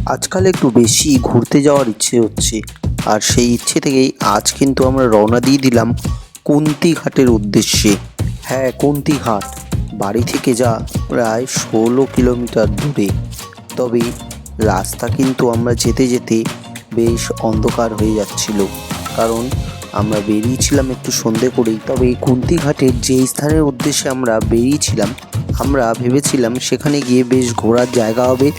আজকাল একটু বেশি ঘুরতে যাওয়ার ইচ্ছে হচ্ছে, আর সেই ইচ্ছে থেকেই আজ কিন্তু আমরা রওনা দিয়ে দিলাম কুন্তি ঘাটের উদ্দেশ্যে। হ্যাঁ, কুন্তি ঘাট বাড়ি থেকে যা প্রায় 16 কিলোমিটার দূরে। তবে রাস্তা কিন্তু আমরা যেতে যেতে বেশ অন্ধকার হয়ে যাচ্ছিল, কারণ আমরা বেরিয়েছিলাম একটু সন্ধে করেই। তবে কুন্তি ঘাটের যে স্থানের উদ্দেশ্যে আমরা বেরিয়েছিলাম, আমরা ভেবেছিলাম সেখানে গিয়ে বেশ ঘোরার জায়গা হবে,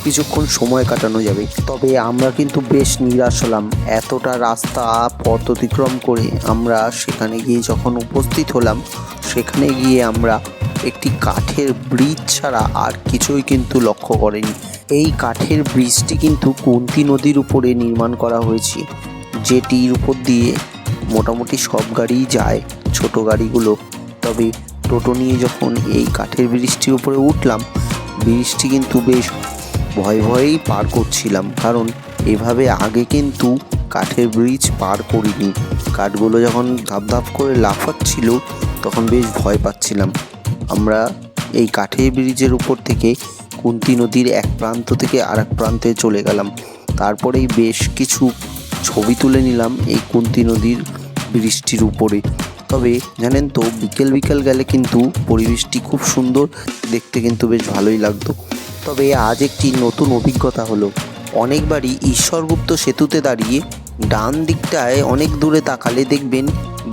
কিছুক্ষণ সময় কাটানো যাবে। তবে আমরা কিন্তু বেশ নিরাশ হলাম। এতটা রাস্তা পথ অতিক্রম করে আমরা সেখানে গিয়ে যখন উপস্থিত হলাম, সেখানে গিয়ে আমরা একটি কাঠের ব্রিজ ছাড়া আর কিছুই কিন্তু লক্ষ্য করিনি। এই কাঠের ব্রিজটি কিন্তু কুন্তি নদীর উপরে নির্মাণ করা হয়েছে, যেটির উপর দিয়ে মোটামুটি সব গাড়িই যায়, ছোট গাড়িগুলো। তবে টোটো নিয়ে যখন এই কাঠের ব্রিজটির উপরে উঠলাম, ব্রিজটি কিন্তু বেশ ভয়েই পার করছিলাম, কারণ এভাবে আগে কিন্তু কাঠের ব্রিজ পার করিনি। কাঠগুলো যখন ধাপ করে লাফাচ্ছিল তখন বেশ ভয় পাচ্ছিলাম। আমরা এই কাঠের ব্রিজের উপর থেকে কুন্তি নদীর এক প্রান্ত থেকে আরেক প্রান্তে চলে গেলাম। তারপরেই বেশ কিছু ছবি তুলে নিলাম এই কুন্তি নদীর ব্রিজটির উপরে। তবে জানেন তো, বিকেল গেলে কিন্তু পরিবেশটি খুব সুন্দর, দেখতে কিন্তু বেশ ভালোই লাগতো। তবে আজ একটি নতুন অভিজ্ঞতা হলো। অনেকবারই ঈশ্বরগুপ্ত সেতুতে দাঁড়িয়ে ডান দিকটায় অনেক দূরে তাকালে দেখবেন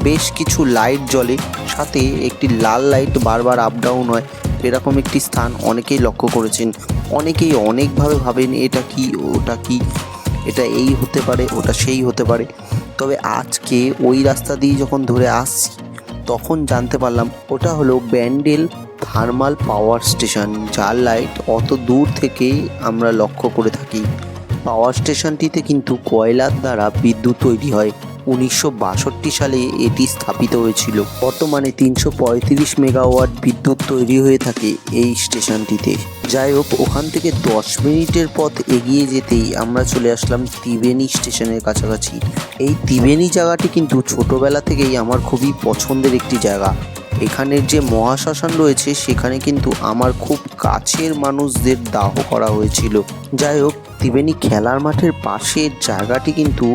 বেশ কিছু লাইট জ্বলে, সাথে একটি লাল লাইট বারবার আপ ডাউন হয়। এরকম একটি স্থান অনেকেই লক্ষ্য করেছেন। অনেকেই অনেকভাবে ভাবেন এটা কি, ওটা কি, এটা এই হতে পারে, ওটা সেই হতে পারে। তবে আজকে ওই রাস্তা দিয়ে যখন ধরে আসছি, তখন জানতে পারলাম ওটা হলো ব্যান্ডেল থার্মাল পাওয়ার স্টেশন, যার লাইট অত দূর থেকেই আমরা লক্ষ্য করে থাকি। পাওয়ার স্টেশনটিতে কিন্তু কয়লার দ্বারা বিদ্যুৎ তৈরি হয়। 1962 সালে এটি স্থাপিত হয়েছিল। বর্তমানে 335 মেগাওয়াট বিদ্যুৎ তৈরি হয়ে থাকে এই স্টেশনটিতে। যাই হোক, ওখান থেকে 10 মিনিটের পথ এগিয়ে যেতেই আমরা চলে আসলাম ত্রিবেণী স্টেশনের কাছাকাছি। এই ত্রিবেণী জায়গাটি কিন্তু ছোটোবেলা থেকেই আমার খুবই পছন্দের একটি জায়গা। এখানের যে মহাশ্মশান রয়েছে, সেখানে কিন্তু আমার খুব কাছের মানুষদের দাহ করা হয়েছিল। যাই হোক, ত্রিবেণী খেলার মাঠের পাশের জায়গাটি কিন্তু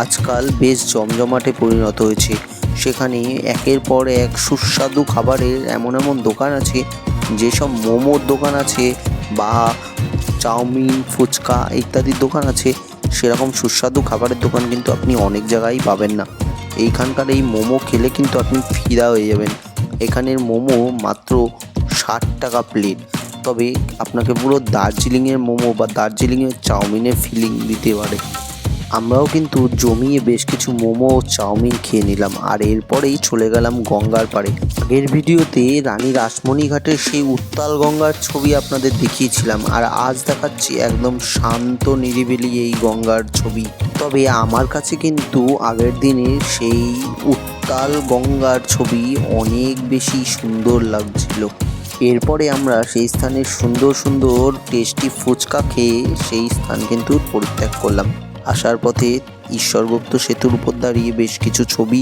আজকাল বেশ জমজমাটে পরিণত হয়েছে। সেখানে একের পর এক সুস্বাদু খাবারের এমন দোকান আছে, যেসব মোমোর দোকান আছে বা চাউমিন, ফুচকা ইত্যাদির দোকান আছে, সেরকম সুস্বাদু খাবারের দোকান কিন্তু আপনি অনেক জায়গায় পাবেন না। এইখানকার এই মোমো খেলে কিন্তু আপনি ফিদা হয়ে যাবেন। এখানের মোমো মাত্র 60 টাকা প্লেট। তবে আপনাকে পুরো দার্জিলিংয়ের মোমো বা দার্জিলিংয়ের চাউমিনের ফিলিং দিতে পারে। আমরাও কিন্তু জমিয়ে বেশ কিছু মোমো ও চাউমিন খেয়ে নিলাম, আর এরপরেই চলে গেলাম গঙ্গার পাড়ে। আগের ভিডিওতে রানী রাসমণি ঘাটের সেই উত্তাল গঙ্গার ছবি আপনাদের দেখিয়েছিলাম, আর আজ দেখাচ্ছি একদম শান্ত নিরিবিলি এই গঙ্গার ছবি। তবে আমার কাছে কিন্তু আগের দিনের সেই উত্তাল গঙ্গার ছবি অনেক বেশি সুন্দর লাগছিল। এরপরে আমরা সেই স্থানের সুন্দর টেস্টি ফুচকা খেয়ে সেই স্থান কিন্তু পরিত্যাগ করলাম। আসার পথে ঈশ্বরগুপ্ত সেতুর উপর দাঁড়িয়ে বেশ কিছু ছবি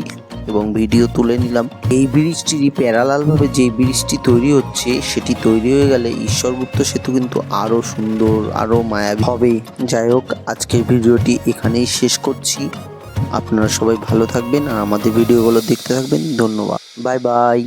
এবং ভিডিও তুলে নিলাম। এই ব্রিজটিরই প্যারালালভাবে যে ব্রিজটি তৈরি হচ্ছে, সেটি তৈরি হয়ে গেলে ঈশ্বরগুপ্ত সেতু কিন্তু আরও সুন্দর, আরও মায়াবী হবে। যাই হোক, আজকের ভিডিওটি এখানেই শেষ করছি। আপনারা সবাই ভালো থাকবেন আর আমাদের ভিডিওগুলো দেখতে থাকবেন। ধন্যবাদ, বাই বাই।